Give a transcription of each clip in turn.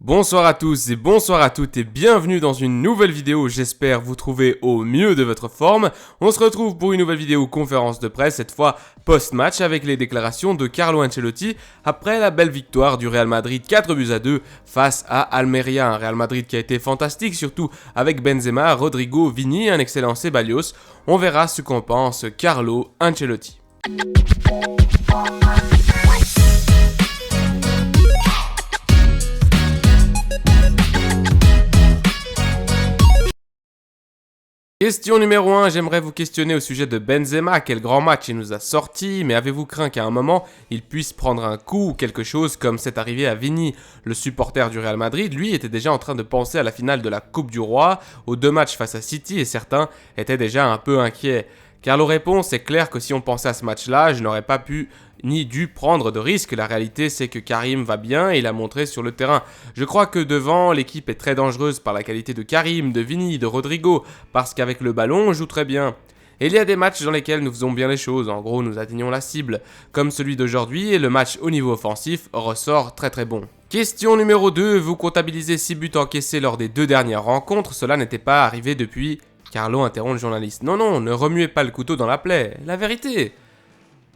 Bonsoir à tous et bonsoir à toutes et bienvenue dans une nouvelle vidéo, j'espère vous trouver au mieux de votre forme. On se retrouve pour une nouvelle vidéo conférence de presse, cette fois post-match avec les déclarations de Carlo Ancelotti après la belle victoire du Real Madrid 4-2 face à Almeria. Un Real Madrid qui a été fantastique, surtout avec Benzema, Rodrigo, Vini, un excellent Ceballos. On verra ce qu'en pense Carlo Ancelotti. Question numéro 1, j'aimerais vous questionner au sujet de Benzema. Quel grand match il nous a sorti, mais avez-vous craint qu'à un moment, il puisse prendre un coup ou quelque chose comme c'est arrivé à Vini? Le supporter du Real Madrid, lui, était déjà en train de penser à la finale de la Coupe du Roi, aux deux matchs face à City, et certains étaient déjà un peu inquiets. Carlo répond, c'est clair que si on pensait à ce match-là, je n'aurais pas pu ni dû prendre de risques. La réalité, c'est que Karim va bien et il a montré sur le terrain. Je crois que devant, l'équipe est très dangereuse par la qualité de Karim, de Vini, de Rodrigo, parce qu'avec le ballon, on joue très bien. Et il y a des matchs dans lesquels nous faisons bien les choses, en gros nous atteignons la cible, comme celui d'aujourd'hui, et le match au niveau offensif ressort très bon. Question numéro 2, vous comptabilisez 6 buts encaissés lors des deux dernières rencontres, cela n'était pas arrivé depuis... Carlo interrompt le journaliste. Non, ne remuez pas le couteau dans la plaie, la vérité.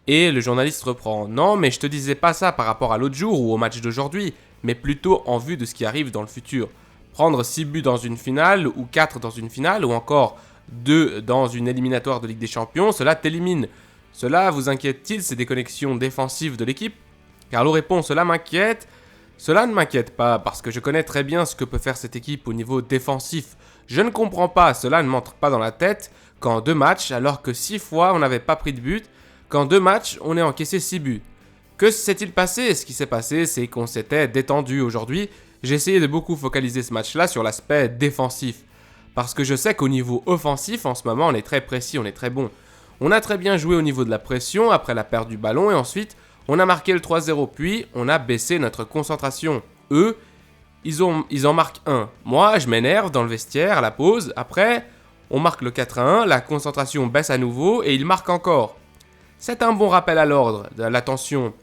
Et le journaliste reprend. Non, mais je te disais pas ça par rapport à l'autre jour ou au match d'aujourd'hui, mais plutôt en vue de ce qui arrive dans le futur. Prendre 6 buts dans une finale, ou 4 dans une finale, ou encore 2 dans une éliminatoire de Ligue des Champions, cela t'élimine. Cela vous inquiète-t-il, ces déconnexions défensives de l'équipe? Carlo répond, cela m'inquiète. Cela ne m'inquiète pas, parce que je connais très bien ce que peut faire cette équipe au niveau défensif. Je ne comprends pas, cela ne m'entre pas dans la tête, qu'en 2 matchs, alors que 6 fois on n'avait pas pris de but, qu'en 2 matchs on ait encaissé 6 buts. Que s'est-il passé? Ce qui s'est passé, c'est qu'on s'était détendu aujourd'hui. J'ai essayé de beaucoup focaliser ce match-là sur l'aspect défensif. Parce que je sais qu'au niveau offensif, en ce moment, on est très précis, on est très bon. On a très bien joué au niveau de la pression, après la perte du ballon, et ensuite, on a marqué le 3-0, puis on a baissé notre concentration. Eux, ils en marquent un. Moi, je m'énerve dans le vestiaire, à la pause. Après, on marque le 4-1, la concentration baisse à nouveau et ils marquent encore. C'est un bon rappel à l'ordre, de l'attention.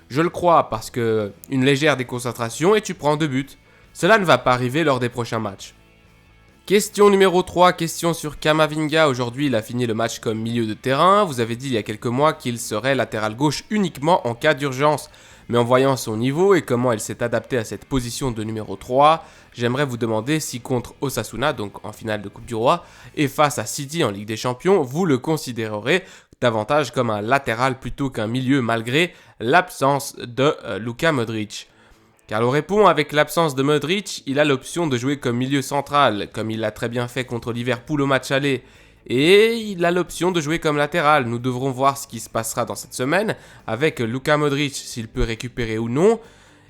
Je le crois parce que une légère déconcentration et tu prends 2 buts. Cela ne va pas arriver lors des prochains matchs. Question numéro 3, question sur Camavinga. Aujourd'hui, il a fini le match comme milieu de terrain. Vous avez dit il y a quelques mois qu'il serait latéral gauche uniquement en cas d'urgence. Mais en voyant son niveau et comment il s'est adapté à cette position de numéro 3, j'aimerais vous demander si contre Osasuna, donc en finale de Coupe du Roi, et face à City en Ligue des Champions, vous le considérerez davantage comme un latéral plutôt qu'un milieu malgré l'absence de Luka Modric. Carlo répond, avec l'absence de Modric, il a l'option de jouer comme milieu central, comme il l'a très bien fait contre Liverpool au match aller. Et il a l'option de jouer comme latéral. Nous devrons voir ce qui se passera dans cette semaine avec Luka Modric, s'il peut récupérer ou non.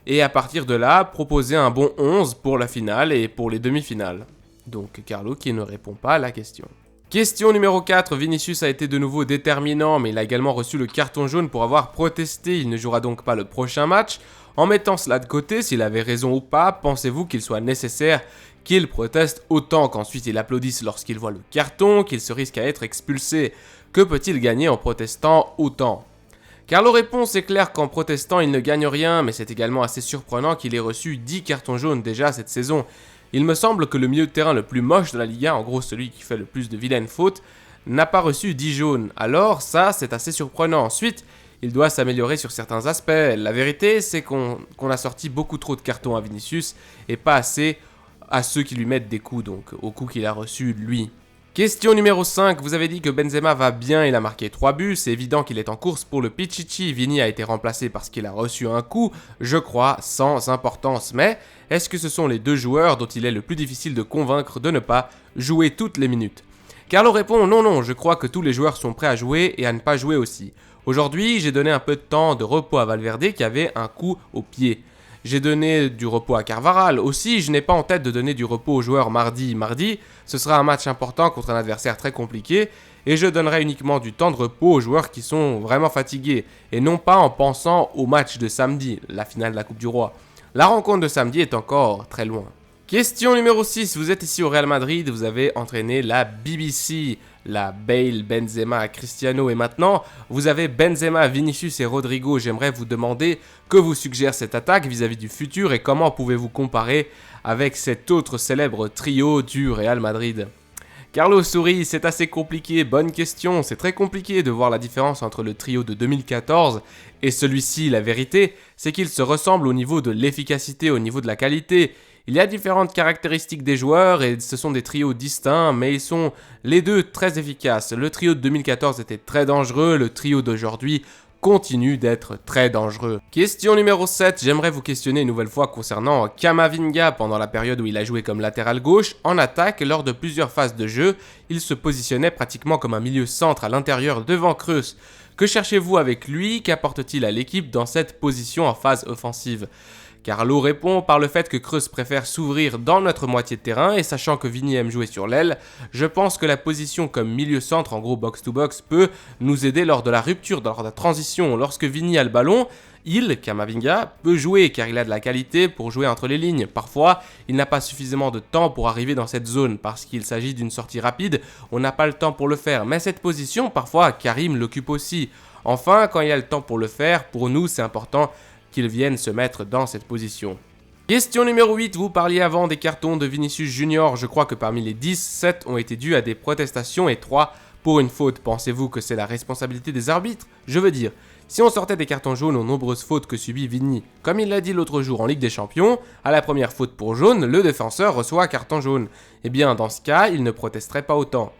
Et à partir de là, proposer un bon 11 pour la finale et pour les demi-finales. Donc Carlo qui ne répond pas à la question. Question numéro 4, Vinicius a été de nouveau déterminant, mais il a également reçu le carton jaune pour avoir protesté. Il ne jouera donc pas le prochain match. En mettant cela de côté, s'il avait raison ou pas, pensez-vous qu'il soit nécessaire qu'il proteste autant qu'ensuite il applaudisse lorsqu'il voit le carton, qu'il se risque à être expulsé? Que peut-il gagner en protestant autant? Carlo répond, c'est clair qu'en protestant il ne gagne rien, mais c'est également assez surprenant qu'il ait reçu 10 cartons jaunes déjà cette saison. Il me semble que le milieu de terrain le plus moche de la Ligue 1, en gros celui qui fait le plus de vilaines fautes, n'a pas reçu 10 jaunes. Alors ça, c'est assez surprenant. Ensuite, il doit s'améliorer sur certains aspects. La vérité, c'est qu'on a sorti beaucoup trop de cartons à Vinicius et pas assez à ceux qui lui mettent des coups, donc aux coups qu'il a reçus lui. Question numéro 5, vous avez dit que Benzema va bien, il a marqué 3 buts, c'est évident qu'il est en course pour le Pichichi. Vini a été remplacé parce qu'il a reçu un coup, je crois, sans importance. Mais est-ce que ce sont les deux joueurs dont il est le plus difficile de convaincre de ne pas jouer toutes les minutes? Carlo répond, non, je crois que tous les joueurs sont prêts à jouer et à ne pas jouer aussi. Aujourd'hui, j'ai donné un peu de temps de repos à Valverde qui avait un coup au pied. J'ai donné du repos à Carvajal. Aussi, je n'ai pas en tête de donner du repos aux joueurs mardi. Mardi, ce sera un match important contre un adversaire très compliqué et je donnerai uniquement du temps de repos aux joueurs qui sont vraiment fatigués et non pas en pensant au match de samedi, la finale de la Coupe du Roi. La rencontre de samedi est encore très loin. Question numéro 6, vous êtes ici au Real Madrid, vous avez entraîné la BBC, la Bale, Benzema, Cristiano et maintenant, vous avez Benzema, Vinicius et Rodrigo. J'aimerais vous demander que vous suggère cette attaque vis-à-vis du futur et comment pouvez-vous comparer avec cet autre célèbre trio du Real Madrid. Carlos sourit, c'est assez compliqué, bonne question, c'est très compliqué de voir la différence entre le trio de 2014 et celui-ci. La vérité, c'est qu'ils se ressemblent au niveau de l'efficacité, au niveau de la qualité. Il y a différentes caractéristiques des joueurs et ce sont des trios distincts, mais ils sont les deux très efficaces. Le trio de 2014 était très dangereux, le trio d'aujourd'hui continue d'être très dangereux. Question numéro 7, j'aimerais vous questionner une nouvelle fois concernant Camavinga pendant la période où il a joué comme latéral gauche. En attaque, lors de plusieurs phases de jeu, il se positionnait pratiquement comme un milieu centre à l'intérieur devant Kroos. Que cherchez-vous avec lui? Qu'apporte-t-il à l'équipe dans cette position en phase offensive? Carlo répond par le fait que Kroos préfère s'ouvrir dans notre moitié de terrain et sachant que Vini aime jouer sur l'aile, je pense que la position comme milieu centre, en gros box-to-box, peut nous aider lors de la rupture, lors de la transition. Lorsque Vini a le ballon, Camavinga, peut jouer car il a de la qualité pour jouer entre les lignes. Parfois, il n'a pas suffisamment de temps pour arriver dans cette zone parce qu'il s'agit d'une sortie rapide, on n'a pas le temps pour le faire. Mais cette position, parfois, Karim l'occupe aussi. Enfin, quand il y a le temps pour le faire, pour nous, c'est important qu'ils viennent se mettre dans cette position. Question numéro 8, vous parliez avant des cartons de Vinicius Junior, je crois que parmi les 10, 7 ont été dus à des protestations et 3 pour une faute. Pensez-vous que c'est la responsabilité des arbitres? Je veux dire, si on sortait des cartons jaunes aux nombreuses fautes que subit Vini, comme il l'a dit l'autre jour en Ligue des Champions, à la première faute pour jaune, le défenseur reçoit un carton jaune. Eh bien dans ce cas, il ne protesterait pas autant.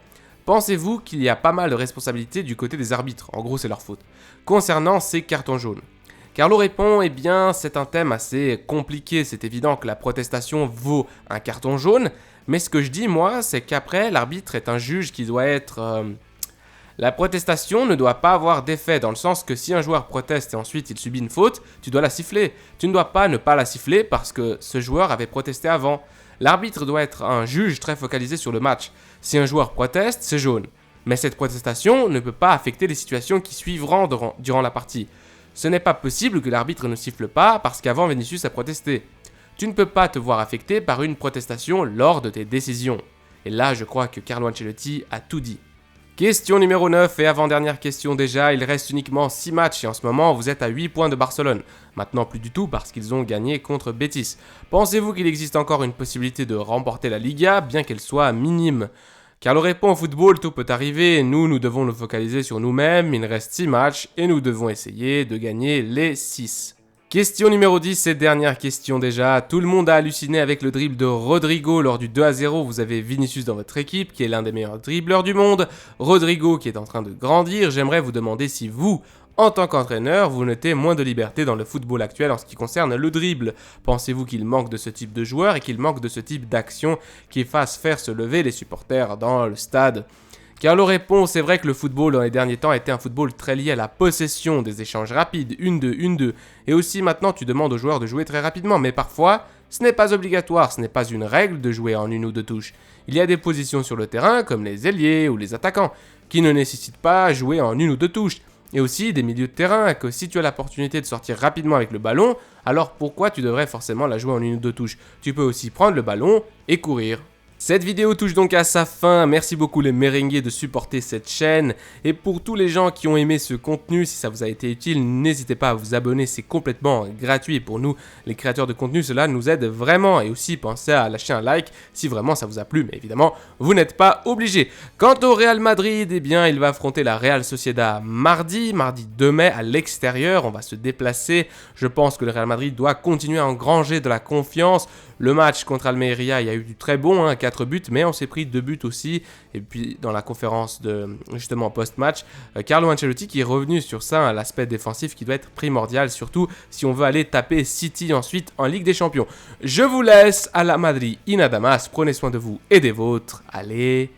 Pensez-vous qu'il y a pas mal de responsabilités du côté des arbitres? En gros c'est leur faute. Concernant ces cartons jaunes. Carlo répond, eh bien, c'est un thème assez compliqué, c'est évident que la protestation vaut un carton jaune, mais ce que je dis, moi, c'est qu'après, l'arbitre est un juge qui doit être... La protestation ne doit pas avoir d'effet, dans le sens que si un joueur proteste et ensuite il subit une faute, tu dois la siffler. Tu ne dois pas ne pas la siffler parce que ce joueur avait protesté avant. L'arbitre doit être un juge très focalisé sur le match. Si un joueur proteste, c'est jaune. Mais cette protestation ne peut pas affecter les situations qui suivront durant la partie. Ce n'est pas possible que l'arbitre ne siffle pas parce qu'avant Vinicius a protesté. Tu ne peux pas te voir affecté par une protestation lors de tes décisions. Et là, je crois que Carlo Ancelotti a tout dit. Question numéro 9 et avant-dernière question déjà, il reste uniquement 6 matchs et en ce moment vous êtes à 8 points de Barcelone. Maintenant plus du tout parce qu'ils ont gagné contre Betis. Pensez-vous qu'il existe encore une possibilité de remporter la Liga bien qu'elle soit minime? Carlo répond, au football, tout peut arriver, nous devons nous focaliser sur nous-mêmes, il reste 6 matchs et nous devons essayer de gagner les 6. Question numéro 10 et dernière question déjà, tout le monde a halluciné avec le dribble de Rodrigo lors du 2-0, vous avez Vinicius dans votre équipe qui est l'un des meilleurs dribbleurs du monde, Rodrigo qui est en train de grandir, j'aimerais vous demander si vous, en tant qu'entraîneur, vous notez moins de liberté dans le football actuel en ce qui concerne le dribble. Pensez-vous qu'il manque de ce type de joueur et qu'il manque de ce type d'action qui fasse faire se lever les supporters dans le stade? Carlo répond, c'est vrai que le football dans les derniers temps était un football très lié à la possession, des échanges rapides, 1-2, 1-2. Et aussi maintenant tu demandes aux joueurs de jouer très rapidement, mais parfois ce n'est pas obligatoire, ce n'est pas une règle de jouer en 1 ou 2 touches. Il y a des positions sur le terrain, comme les ailiers ou les attaquants, qui ne nécessitent pas jouer en 1 ou 2 touches. Et aussi des milieux de terrain, que si tu as l'opportunité de sortir rapidement avec le ballon, alors pourquoi tu devrais forcément la jouer en 1 ou 2 touches? Tu peux aussi prendre le ballon et courir. Cette vidéo touche donc à sa fin, merci beaucoup les merengues de supporter cette chaîne et pour tous les gens qui ont aimé ce contenu, si ça vous a été utile, n'hésitez pas à vous abonner, c'est complètement gratuit et pour nous les créateurs de contenu, cela nous aide vraiment et aussi pensez à lâcher un like si vraiment ça vous a plu, mais évidemment vous n'êtes pas obligé. Quant au Real Madrid, eh bien il va affronter la Real Sociedad mardi 2 mai à l'extérieur, on va se déplacer, je pense que le Real Madrid doit continuer à engranger de la confiance. Le match contre Almeria, il y a eu du très bon, 4 buts, mais on s'est pris 2 buts aussi. Et puis dans la conférence de justement post-match, Carlo Ancelotti qui est revenu sur ça, l'aspect défensif qui doit être primordial, surtout si on veut aller taper City ensuite en Ligue des Champions. Je vous laisse à la Madrid, Inadamas, prenez soin de vous et des vôtres. Allez,